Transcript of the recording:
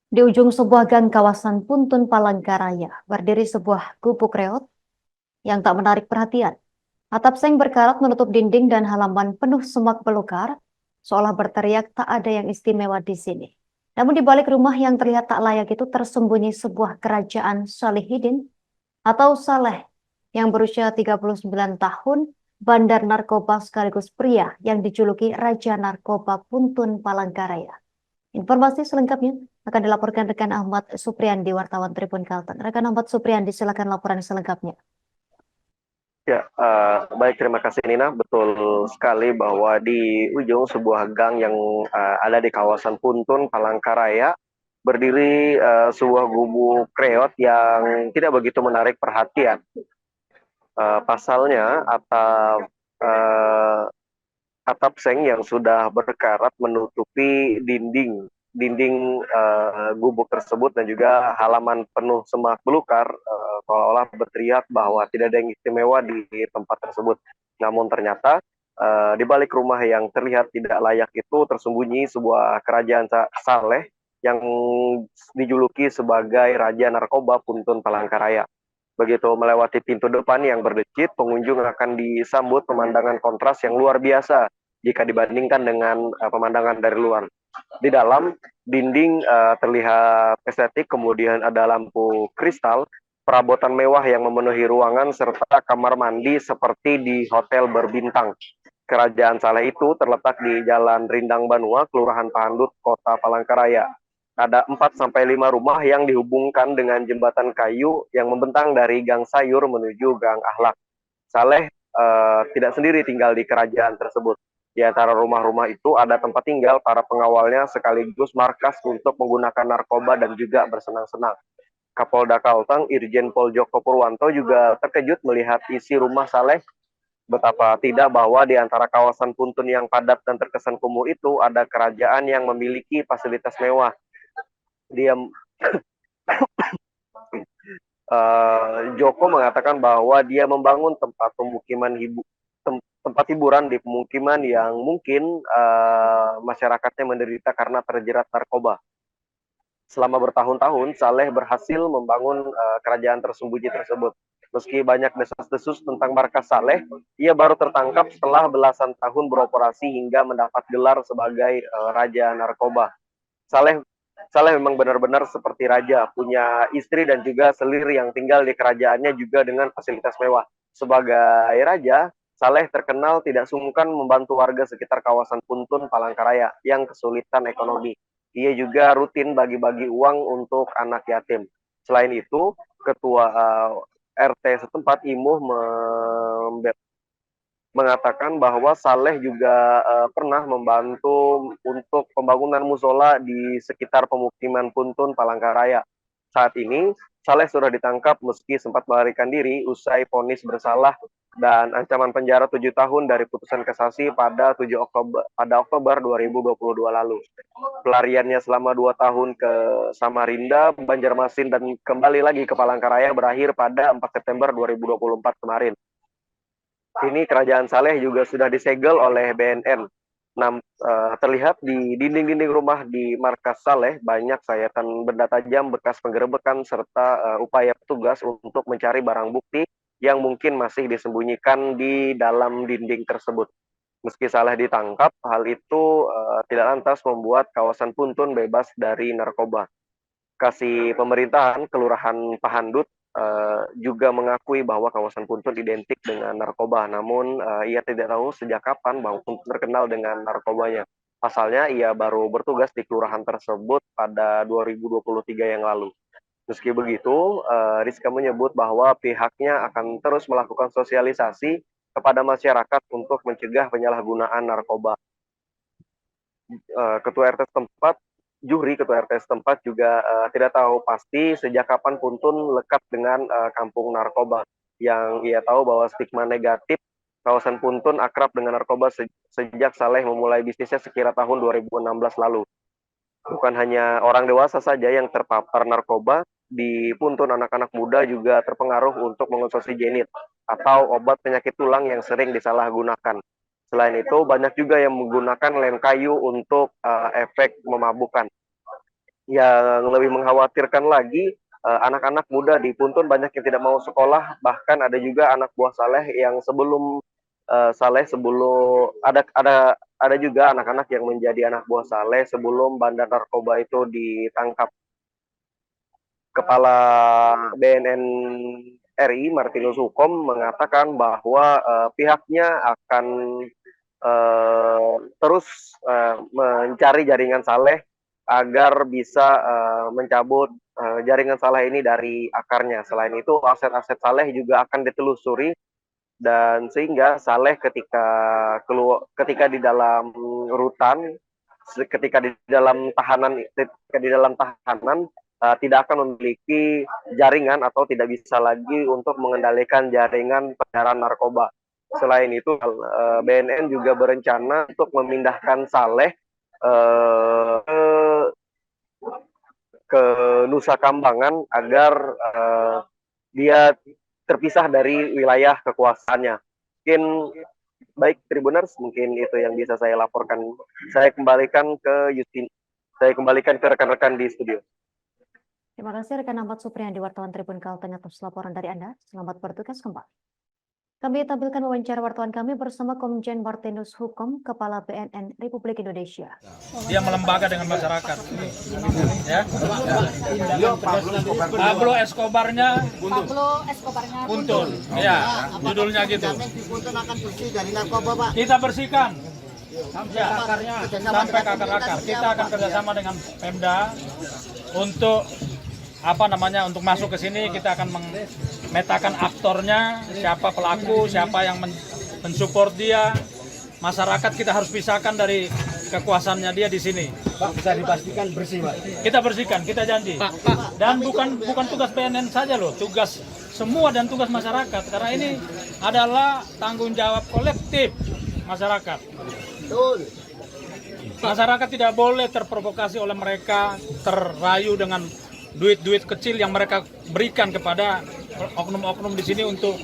Di ujung sebuah gang kawasan Puntun Palangkaraya, berdiri sebuah gubuk reot yang tak menarik perhatian. Atap seng berkarat menutup dinding dan halaman penuh semak belukar, seolah berteriak tak ada yang istimewa di sini. Namun di balik rumah yang terlihat tak layak itu tersembunyi sebuah kerajaan Salihidin atau Saleh yang berusia 39 tahun, bandar narkoba sekaligus pria yang dijuluki Raja Narkoba Puntun Palangkaraya. Informasi selengkapnya akan dilaporkan rekan Ahmad Supriandi, wartawan Tribun Kalteng. Rekan Ahmad Supriandi, silakan laporan selengkapnya. Ya, baik terima kasih Nina. Betul sekali bahwa di ujung sebuah gang yang ada di kawasan Puntun, Palangkaraya, berdiri sebuah gubuk reot yang tidak begitu menarik perhatian. Pasalnya atap seng yang sudah berkarat menutupi dinding gubuk tersebut dan juga halaman penuh semak belukar, seolah-olah berteriak bahwa tidak ada yang istimewa di tempat tersebut. Namun ternyata di balik rumah yang terlihat tidak layak itu tersembunyi sebuah kerajaan Saleh yang dijuluki sebagai Raja Narkoba Puntun Palangkaraya. Begitu melewati pintu depan yang berdecit, pengunjung akan disambut pemandangan kontras yang luar biasa jika dibandingkan dengan pemandangan dari luar. Di dalam dinding terlihat estetik, kemudian ada lampu kristal, perabotan mewah yang memenuhi ruangan, serta kamar mandi seperti di hotel berbintang. Kerajaan Saleh itu terletak di Jalan Rindang Banua, Kelurahan Pahandut, Kota Palangkaraya. Ada 4 sampai 5 rumah yang dihubungkan dengan jembatan kayu yang membentang dari Gang Sayur menuju Gang Ahlak. Saleh tidak sendiri tinggal di kerajaan tersebut. Di antara rumah-rumah itu ada tempat tinggal para pengawalnya sekaligus markas untuk menggunakan narkoba dan juga bersenang-senang. Kapolda Kalteng, Irjen Pol Joko Purwanto juga terkejut melihat isi rumah Saleh. Betapa tidak bahwa di antara kawasan Puntun yang padat dan terkesan kumuh itu ada kerajaan yang memiliki fasilitas mewah. Dia Joko mengatakan bahwa dia membangun tempat pemukiman tempat hiburan di pemukiman yang mungkin masyarakatnya menderita karena terjerat narkoba. Selama bertahun-tahun, Saleh berhasil membangun kerajaan tersembunyi tersebut. Meski banyak desas-desus tentang markas Saleh, ia baru tertangkap setelah belasan tahun beroperasi hingga mendapat gelar sebagai Raja Narkoba. Saleh Saleh memang benar-benar seperti raja, punya istri dan juga selir yang tinggal di kerajaannya juga dengan fasilitas mewah. Sebagai raja, Saleh terkenal tidak sungkan membantu warga sekitar kawasan Puntun, Palangkaraya yang kesulitan ekonomi. Ia juga rutin bagi-bagi uang untuk anak yatim. Selain itu, Ketua RT setempat Imuh mengatakan bahwa Saleh juga pernah membantu untuk pembangunan musola di sekitar pemukiman Puntun, Palangkaraya. Saat ini, Saleh sudah ditangkap meski sempat melarikan diri usai vonis bersalah dan ancaman penjara 7 tahun dari putusan kasasi pada Oktober 2022 lalu. Pelariannya selama 2 tahun ke Samarinda, Banjarmasin, dan kembali lagi ke Palangkaraya berakhir pada 4 September 2024 kemarin. Ini kerajaan Saleh juga sudah disegel oleh BNN. Terlihat di dinding-dinding rumah di markas Saleh banyak sayatan benda tajam bekas penggerebekan serta upaya petugas untuk mencari barang bukti yang mungkin masih disembunyikan di dalam dinding tersebut. Meski Saleh ditangkap, hal itu tidak lantas membuat kawasan Puntun bebas dari narkoba. Kasih pemerintahan Kelurahan Pahandut juga mengakui bahwa kawasan Puntun identik dengan narkoba, namun ia tidak tahu sejak kapan bahwa Puntun terkenal dengan narkobanya. Pasalnya ia baru bertugas di kelurahan tersebut pada 2023 yang lalu. Meski begitu, Rizka menyebut bahwa pihaknya akan terus melakukan sosialisasi kepada masyarakat untuk mencegah penyalahgunaan narkoba. Ketua RT setempat, Ketua RT setempat juga tidak tahu pasti sejak kapan Puntun lekat dengan kampung narkoba. Yang ia tahu bahwa stigma negatif kawasan Puntun akrab dengan narkoba sejak Saleh memulai bisnisnya sekira tahun 2016 lalu. Bukan hanya orang dewasa saja yang terpapar narkoba, di Puntun anak-anak muda juga terpengaruh untuk mengonsumsi jenit atau obat penyakit tulang yang sering disalahgunakan. Selain itu, banyak juga yang menggunakan lem kayu untuk efek memabukkan. yang lebih mengkhawatirkan lagi, anak-anak muda di Puntun banyak yang tidak mau sekolah, bahkan ada juga anak buah Saleh yang sebelum Saleh sebelum ada juga anak-anak yang menjadi anak buah Saleh sebelum bandar narkoba itu ditangkap. Kepala BNN RI Martinus Hukom mengatakan bahwa pihaknya akan terus mencari jaringan Saleh agar bisa mencabut jaringan Saleh ini dari akarnya. Selain itu, aset-aset Saleh juga akan ditelusuri dan sehingga Saleh ketika di dalam rutan, ketika di dalam tahanan tidak akan memiliki jaringan atau tidak bisa lagi untuk mengendalikan jaringan peredaran narkoba. Selain itu, BNN juga berencana untuk memindahkan Saleh ke Nusa Kambangan agar dia terpisah dari wilayah kekuasaannya. Mungkin baik Tribuners, mungkin itu yang bisa saya laporkan. Saya kembalikan ke rekan-rekan di studio. Terima kasih rekan Ahmad Supriyandi, wartawan Tribun Kalteng atas laporan dari Anda. Selamat bertugas kembali. Kami tampilkan wawancara wartawan kami bersama Komjen Martinus Hukom, Kepala BNN Republik Indonesia. Dia melembaga dengan masyarakat. Ya. Pablo Escobarnya Puntun. Ya, judulnya gitu. Kita bersihkan. Sampai ke akar-akar. Kita akan kerjasama dengan Pemda untuk untuk masuk ke sini. Kita akan memetakan aktornya, siapa pelaku, siapa yang mensupport dia. Masyarakat kita harus pisahkan dari kekuasaannya dia di sini. Pak, bisa dipastikan bersih, Pak? Kita bersihkan, kita janji. Dan bukan tugas BNN saja loh, tugas semua dan tugas masyarakat. Karena ini adalah tanggung jawab kolektif masyarakat. Masyarakat tidak boleh terprovokasi oleh mereka, terayu dengan duit-duit kecil yang mereka berikan kepada oknum-oknum di sini untuk